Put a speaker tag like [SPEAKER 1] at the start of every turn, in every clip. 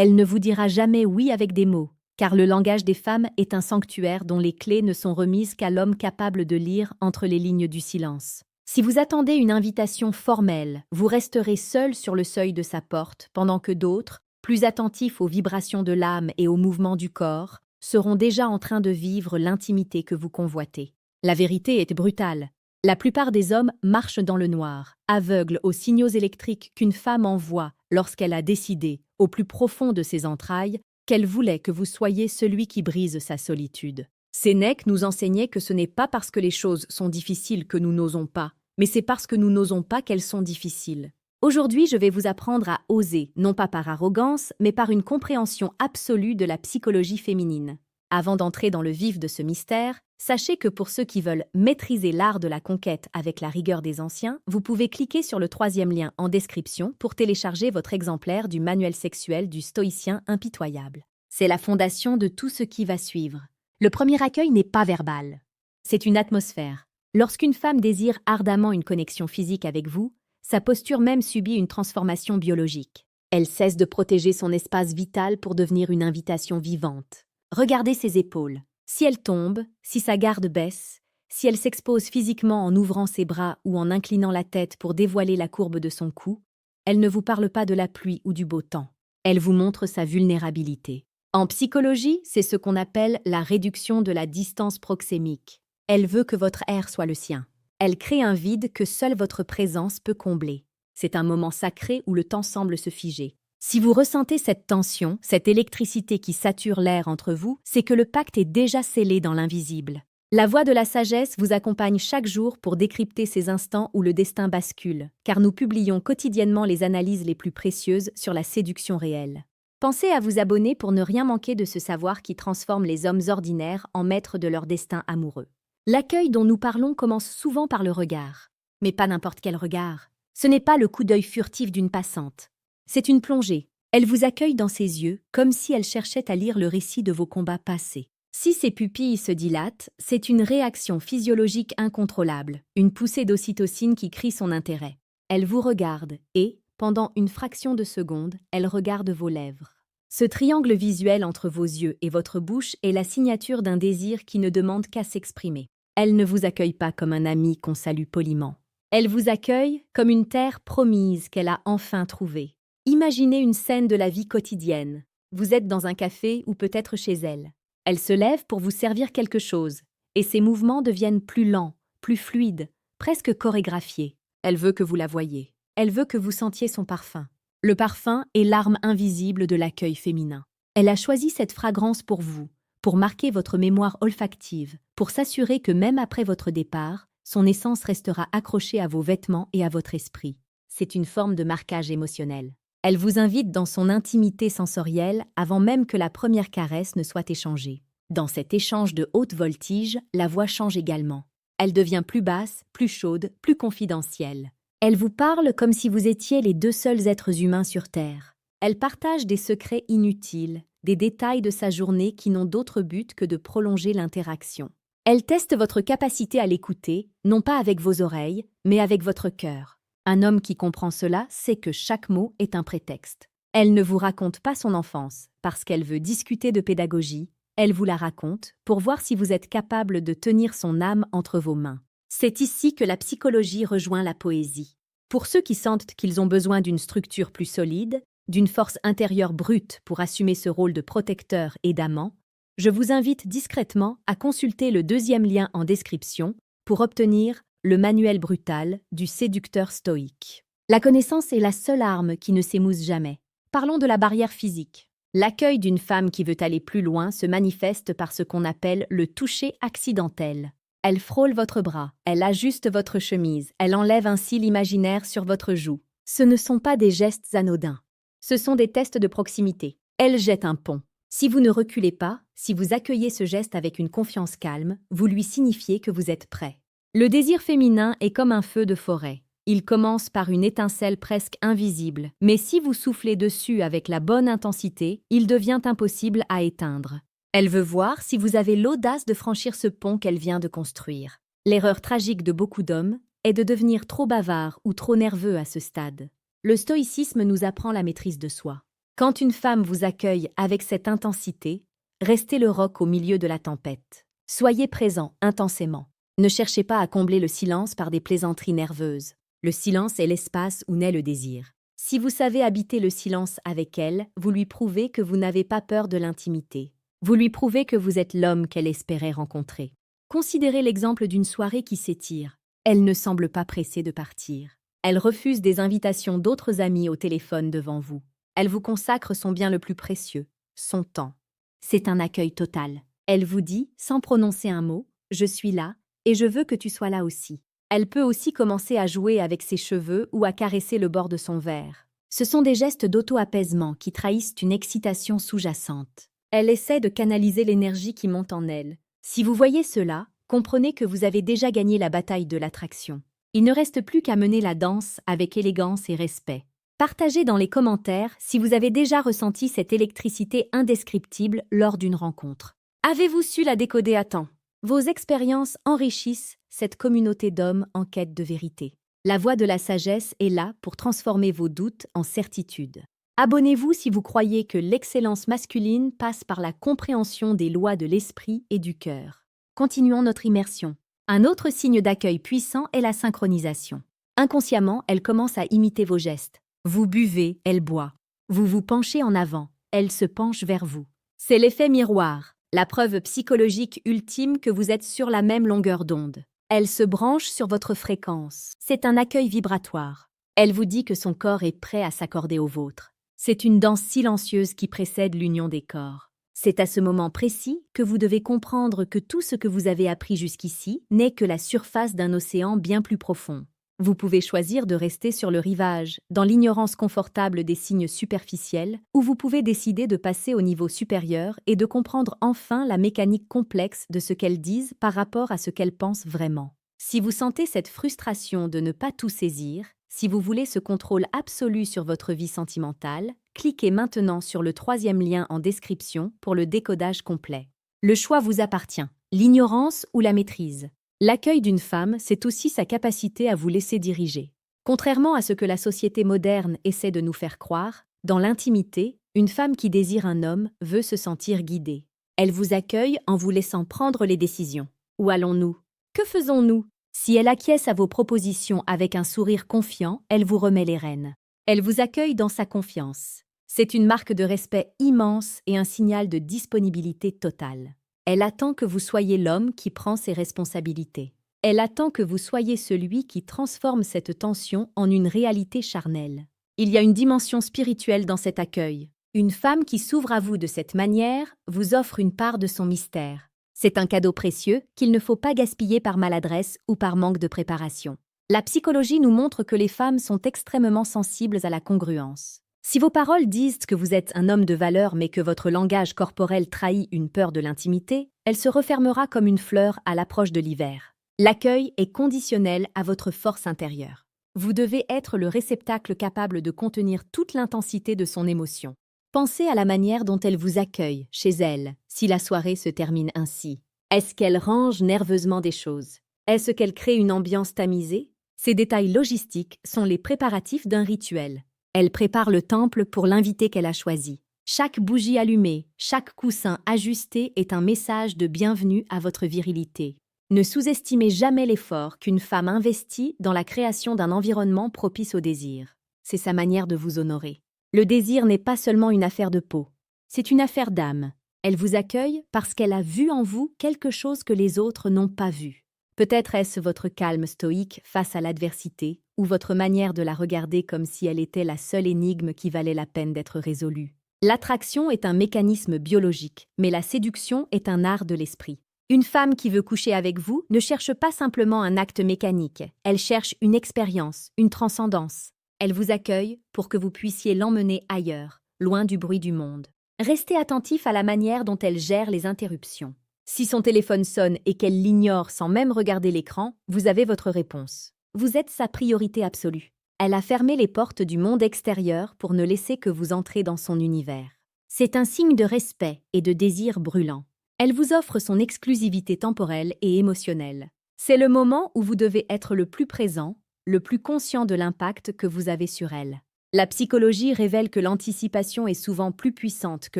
[SPEAKER 1] Elle ne vous dira jamais oui avec des mots, car le langage des femmes est un sanctuaire dont les clés ne sont remises qu'à l'homme capable de lire entre les lignes du silence. Si vous attendez une invitation formelle, vous resterez seul sur le seuil de sa porte, pendant que d'autres, plus attentifs aux vibrations de l'âme et aux mouvements du corps, seront déjà en train de vivre l'intimité que vous convoitez. La vérité est brutale. La plupart des hommes marchent dans le noir, aveugles aux signaux électriques qu'une femme envoie lorsqu'elle a décidé, au plus profond de ses entrailles, qu'elle voulait que vous soyez celui qui brise sa solitude. Sénèque nous enseignait que ce n'est pas parce que les choses sont difficiles que nous n'osons pas, mais c'est parce que nous n'osons pas qu'elles sont difficiles. Aujourd'hui, je vais vous apprendre à oser, non pas par arrogance, mais par une compréhension absolue de la psychologie féminine. Avant d'entrer dans le vif de ce mystère, sachez que pour ceux qui veulent maîtriser l'art de la conquête avec la rigueur des anciens, vous pouvez cliquer sur le 3e lien en description pour télécharger votre exemplaire du manuel sexuel du stoïcien impitoyable. C'est la fondation de tout ce qui va suivre. Le premier accueil n'est pas verbal. C'est une atmosphère. Lorsqu'une femme désire ardemment une connexion physique avec vous, sa posture même subit une transformation biologique. Elle cesse de protéger son espace vital pour devenir une invitation vivante. Regardez ses épaules. Si elle tombe, si sa garde baisse, si elle s'expose physiquement en ouvrant ses bras ou en inclinant la tête pour dévoiler la courbe de son cou, elle ne vous parle pas de la pluie ou du beau temps. Elle vous montre sa vulnérabilité. En psychologie, c'est ce qu'on appelle la réduction de la distance proxémique. Elle veut que votre air soit le sien. Elle crée un vide que seule votre présence peut combler. C'est un moment sacré où le temps semble se figer. Si vous ressentez cette tension, cette électricité qui sature l'air entre vous, c'est que le pacte est déjà scellé dans l'invisible. La voix de la sagesse vous accompagne chaque jour pour décrypter ces instants où le destin bascule, car nous publions quotidiennement les analyses les plus précieuses sur la séduction réelle. Pensez à vous abonner pour ne rien manquer de ce savoir qui transforme les hommes ordinaires en maîtres de leur destin amoureux. L'accueil dont nous parlons commence souvent par le regard. Mais pas n'importe quel regard. Ce n'est pas le coup d'œil furtif d'une passante. C'est une plongée. Elle vous accueille dans ses yeux, comme si elle cherchait à lire le récit de vos combats passés. Si ses pupilles se dilatent, c'est une réaction physiologique incontrôlable, une poussée d'ocytocine qui crie son intérêt. Elle vous regarde et, pendant une fraction de seconde, elle regarde vos lèvres. Ce triangle visuel entre vos yeux et votre bouche est la signature d'un désir qui ne demande qu'à s'exprimer. Elle ne vous accueille pas comme un ami qu'on salue poliment. Elle vous accueille comme une terre promise qu'elle a enfin trouvée. Imaginez une scène de la vie quotidienne. Vous êtes dans un café ou peut-être chez elle. Elle se lève pour vous servir quelque chose, et ses mouvements deviennent plus lents, plus fluides, presque chorégraphiés. Elle veut que vous la voyiez. Elle veut que vous sentiez son parfum. Le parfum est l'arme invisible de l'accueil féminin. Elle a choisi cette fragrance pour vous, pour marquer votre mémoire olfactive, pour s'assurer que même après votre départ, son essence restera accrochée à vos vêtements et à votre esprit. C'est une forme de marquage émotionnel. Elle vous invite dans son intimité sensorielle avant même que la première caresse ne soit échangée. Dans cet échange de haute voltige, la voix change également. Elle devient plus basse, plus chaude, plus confidentielle. Elle vous parle comme si vous étiez les deux seuls êtres humains sur Terre. Elle partage des secrets inutiles, des détails de sa journée qui n'ont d'autre but que de prolonger l'interaction. Elle teste votre capacité à l'écouter, non pas avec vos oreilles, mais avec votre cœur. Un homme qui comprend cela sait que chaque mot est un prétexte. Elle ne vous raconte pas son enfance, parce qu'elle veut discuter de pédagogie, elle vous la raconte pour voir si vous êtes capable de tenir son âme entre vos mains. C'est ici que la psychologie rejoint la poésie. Pour ceux qui sentent qu'ils ont besoin d'une structure plus solide, d'une force intérieure brute pour assumer ce rôle de protecteur et d'amant, je vous invite discrètement à consulter le 2e lien en description pour obtenir le manuel brutal du séducteur stoïque. La connaissance est la seule arme qui ne s'émousse jamais. Parlons de la barrière physique. L'accueil d'une femme qui veut aller plus loin se manifeste par ce qu'on appelle le toucher accidentel. Elle frôle votre bras, elle ajuste votre chemise, elle enlève un cil imaginaire sur votre joue. Ce ne sont pas des gestes anodins. Ce sont des tests de proximité. Elle jette un pont. Si vous ne reculez pas, si vous accueillez ce geste avec une confiance calme, vous lui signifiez que vous êtes prêt. Le désir féminin est comme un feu de forêt. Il commence par une étincelle presque invisible, mais si vous soufflez dessus avec la bonne intensité, il devient impossible à éteindre. Elle veut voir si vous avez l'audace de franchir ce pont qu'elle vient de construire. L'erreur tragique de beaucoup d'hommes est de devenir trop bavard ou trop nerveux à ce stade. Le stoïcisme nous apprend la maîtrise de soi. Quand une femme vous accueille avec cette intensité, restez le roc au milieu de la tempête. Soyez présent intensément. Ne cherchez pas à combler le silence par des plaisanteries nerveuses. Le silence est l'espace où naît le désir. Si vous savez habiter le silence avec elle, vous lui prouvez que vous n'avez pas peur de l'intimité. Vous lui prouvez que vous êtes l'homme qu'elle espérait rencontrer. Considérez l'exemple d'une soirée qui s'étire. Elle ne semble pas pressée de partir. Elle refuse des invitations d'autres amis au téléphone devant vous. Elle vous consacre son bien le plus précieux, son temps. C'est un accueil total. Elle vous dit, sans prononcer un mot, « Je suis là, et je veux que tu sois là aussi ». Elle peut aussi commencer à jouer avec ses cheveux ou à caresser le bord de son verre. Ce sont des gestes d'auto-apaisement qui trahissent une excitation sous-jacente. Elle essaie de canaliser l'énergie qui monte en elle. Si vous voyez cela, comprenez que vous avez déjà gagné la bataille de l'attraction. Il ne reste plus qu'à mener la danse avec élégance et respect. Partagez dans les commentaires si vous avez déjà ressenti cette électricité indescriptible lors d'une rencontre. Avez-vous su la décoder à temps? Vos expériences enrichissent cette communauté d'hommes en quête de vérité. La voix de la sagesse est là pour transformer vos doutes en certitudes. Abonnez-vous si vous croyez que l'excellence masculine passe par la compréhension des lois de l'esprit et du cœur. Continuons notre immersion. Un autre signe d'accueil puissant est la synchronisation. Inconsciemment, elle commence à imiter vos gestes. Vous buvez, elle boit. Vous vous penchez en avant, elle se penche vers vous. C'est l'effet miroir. La preuve psychologique ultime que vous êtes sur la même longueur d'onde. Elle se branche sur votre fréquence. C'est un accueil vibratoire. Elle vous dit que son corps est prêt à s'accorder au vôtre. C'est une danse silencieuse qui précède l'union des corps. C'est à ce moment précis que vous devez comprendre que tout ce que vous avez appris jusqu'ici n'est que la surface d'un océan bien plus profond. Vous pouvez choisir de rester sur le rivage, dans l'ignorance confortable des signes superficiels, ou vous pouvez décider de passer au niveau supérieur et de comprendre enfin la mécanique complexe de ce qu'elles disent par rapport à ce qu'elles pensent vraiment. Si vous sentez cette frustration de ne pas tout saisir, si vous voulez ce contrôle absolu sur votre vie sentimentale, cliquez maintenant sur le 3e lien en description pour le décodage complet. Le choix vous appartient, l'ignorance ou la maîtrise. L'accueil d'une femme, c'est aussi sa capacité à vous laisser diriger. Contrairement à ce que la société moderne essaie de nous faire croire, dans l'intimité, une femme qui désire un homme veut se sentir guidée. Elle vous accueille en vous laissant prendre les décisions. Où allons-nous? Que faisons-nous? Si elle acquiesce à vos propositions avec un sourire confiant, elle vous remet les rênes. Elle vous accueille dans sa confiance. C'est une marque de respect immense et un signal de disponibilité totale. Elle attend que vous soyez l'homme qui prend ses responsabilités. Elle attend que vous soyez celui qui transforme cette tension en une réalité charnelle. Il y a une dimension spirituelle dans cet accueil. Une femme qui s'ouvre à vous de cette manière vous offre une part de son mystère. C'est un cadeau précieux qu'il ne faut pas gaspiller par maladresse ou par manque de préparation. La psychologie nous montre que les femmes sont extrêmement sensibles à la congruence. Si vos paroles disent que vous êtes un homme de valeur mais que votre langage corporel trahit une peur de l'intimité, elle se refermera comme une fleur à l'approche de l'hiver. L'accueil est conditionnel à votre force intérieure. Vous devez être le réceptacle capable de contenir toute l'intensité de son émotion. Pensez à la manière dont elle vous accueille chez elle, si la soirée se termine ainsi. Est-ce qu'elle range nerveusement des choses? Est-ce qu'elle crée une ambiance tamisée? Ces détails logistiques sont les préparatifs d'un rituel. Elle prépare le temple pour l'invité qu'elle a choisi. Chaque bougie allumée, chaque coussin ajusté est un message de bienvenue à votre virilité. Ne sous-estimez jamais l'effort qu'une femme investit dans la création d'un environnement propice au désir. C'est sa manière de vous honorer. Le désir n'est pas seulement une affaire de peau, c'est une affaire d'âme. Elle vous accueille parce qu'elle a vu en vous quelque chose que les autres n'ont pas vu. Peut-être est-ce votre calme stoïque face à l'adversité, ou votre manière de la regarder comme si elle était la seule énigme qui valait la peine d'être résolue. L'attraction est un mécanisme biologique, mais la séduction est un art de l'esprit. Une femme qui veut coucher avec vous ne cherche pas simplement un acte mécanique, elle cherche une expérience, une transcendance. Elle vous accueille pour que vous puissiez l'emmener ailleurs, loin du bruit du monde. Restez attentif à la manière dont elle gère les interruptions. Si son téléphone sonne et qu'elle l'ignore sans même regarder l'écran, vous avez votre réponse. Vous êtes sa priorité absolue. Elle a fermé les portes du monde extérieur pour ne laisser que vous entrer dans son univers. C'est un signe de respect et de désir brûlant. Elle vous offre son exclusivité temporelle et émotionnelle. C'est le moment où vous devez être le plus présent, le plus conscient de l'impact que vous avez sur elle. La psychologie révèle que l'anticipation est souvent plus puissante que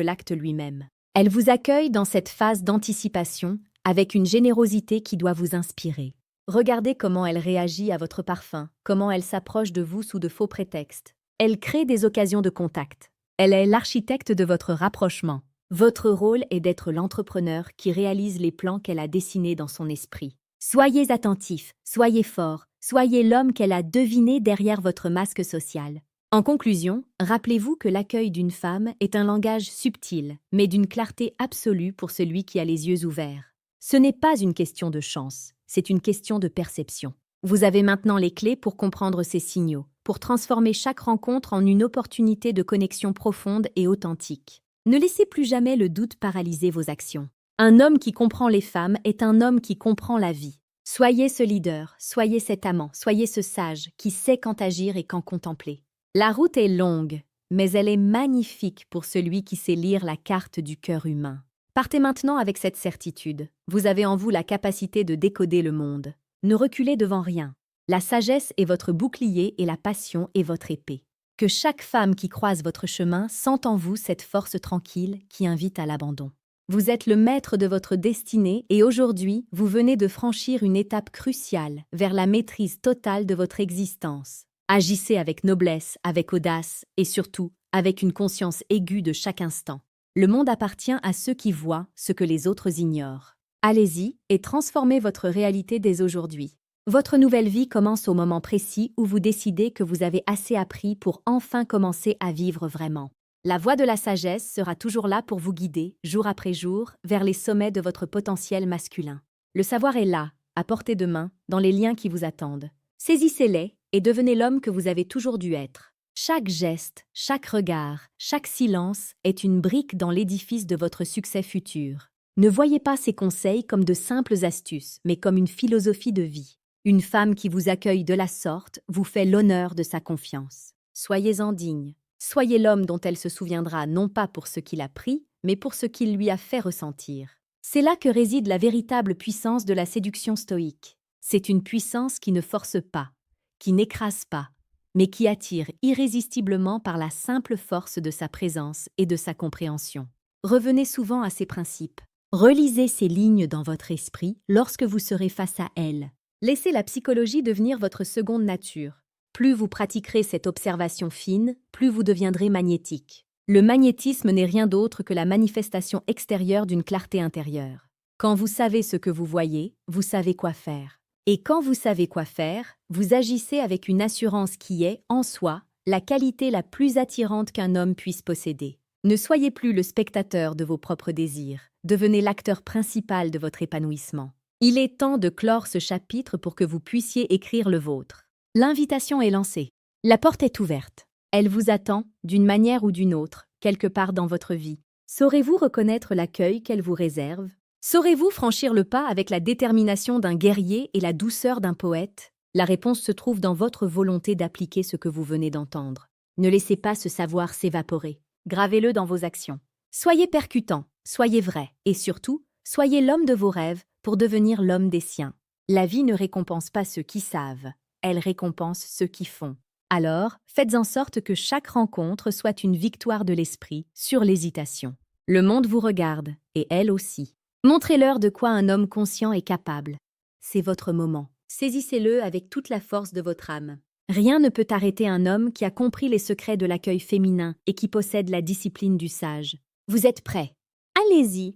[SPEAKER 1] l'acte lui-même. Elle vous accueille dans cette phase d'anticipation avec une générosité qui doit vous inspirer. Regardez comment elle réagit à votre parfum, comment elle s'approche de vous sous de faux prétextes. Elle crée des occasions de contact. Elle est l'architecte de votre rapprochement. Votre rôle est d'être l'entrepreneur qui réalise les plans qu'elle a dessinés dans son esprit. Soyez attentif, soyez fort, soyez l'homme qu'elle a deviné derrière votre masque social. En conclusion, rappelez-vous que l'accueil d'une femme est un langage subtil, mais d'une clarté absolue pour celui qui a les yeux ouverts. Ce n'est pas une question de chance, c'est une question de perception. Vous avez maintenant les clés pour comprendre ces signaux, pour transformer chaque rencontre en une opportunité de connexion profonde et authentique. Ne laissez plus jamais le doute paralyser vos actions. Un homme qui comprend les femmes est un homme qui comprend la vie. Soyez ce leader, soyez cet amant, soyez ce sage qui sait quand agir et quand contempler. La route est longue, mais elle est magnifique pour celui qui sait lire la carte du cœur humain. Partez maintenant avec cette certitude. Vous avez en vous la capacité de décoder le monde. Ne reculez devant rien. La sagesse est votre bouclier et la passion est votre épée. Que chaque femme qui croise votre chemin sente en vous cette force tranquille qui invite à l'abandon. Vous êtes le maître de votre destinée et aujourd'hui, vous venez de franchir une étape cruciale vers la maîtrise totale de votre existence. Agissez avec noblesse, avec audace et surtout avec une conscience aiguë de chaque instant. Le monde appartient à ceux qui voient ce que les autres ignorent. Allez-y et transformez votre réalité dès aujourd'hui. Votre nouvelle vie commence au moment précis où vous décidez que vous avez assez appris pour enfin commencer à vivre vraiment. La voix de la sagesse sera toujours là pour vous guider, jour après jour, vers les sommets de votre potentiel masculin. Le savoir est là, à portée de main, dans les liens qui vous attendent. Saisissez-les et devenez l'homme que vous avez toujours dû être. Chaque geste, chaque regard, chaque silence est une brique dans l'édifice de votre succès futur. Ne voyez pas ces conseils comme de simples astuces, mais comme une philosophie de vie. Une femme qui vous accueille de la sorte vous fait l'honneur de sa confiance. Soyez-en digne. Soyez l'homme dont elle se souviendra non pas pour ce qu'il a pris, mais pour ce qu'il lui a fait ressentir. C'est là que réside la véritable puissance de la séduction stoïque. C'est une puissance qui ne force pas, qui n'écrase pas, mais qui attire irrésistiblement par la simple force de sa présence et de sa compréhension. Revenez souvent à ces principes. Relisez ces lignes dans votre esprit lorsque vous serez face à elles. Laissez la psychologie devenir votre seconde nature. Plus vous pratiquerez cette observation fine, plus vous deviendrez magnétique. Le magnétisme n'est rien d'autre que la manifestation extérieure d'une clarté intérieure. Quand vous savez ce que vous voyez, vous savez quoi faire. Et quand vous savez quoi faire, vous agissez avec une assurance qui est, en soi, la qualité la plus attirante qu'un homme puisse posséder. Ne soyez plus le spectateur de vos propres désirs, devenez l'acteur principal de votre épanouissement. Il est temps de clore ce chapitre pour que vous puissiez écrire le vôtre. L'invitation est lancée. La porte est ouverte. Elle vous attend, d'une manière ou d'une autre, quelque part dans votre vie. Saurez-vous reconnaître l'accueil qu'elle vous réserve? Saurez-vous franchir le pas avec la détermination d'un guerrier et la douceur d'un poète? La réponse se trouve dans votre volonté d'appliquer ce que vous venez d'entendre. Ne laissez pas ce savoir s'évaporer. Gravez-le dans vos actions. Soyez percutant, soyez vrai, et surtout, soyez l'homme de vos rêves pour devenir l'homme des siens. La vie ne récompense pas ceux qui savent, elle récompense ceux qui font. Alors, faites en sorte que chaque rencontre soit une victoire de l'esprit sur l'hésitation. Le monde vous regarde, et elle aussi. Montrez-leur de quoi un homme conscient est capable. C'est votre moment. Saisissez-le avec toute la force de votre âme. Rien ne peut arrêter un homme qui a compris les secrets de l'accueil féminin et qui possède la discipline du sage. Vous êtes prêts? Allez-y!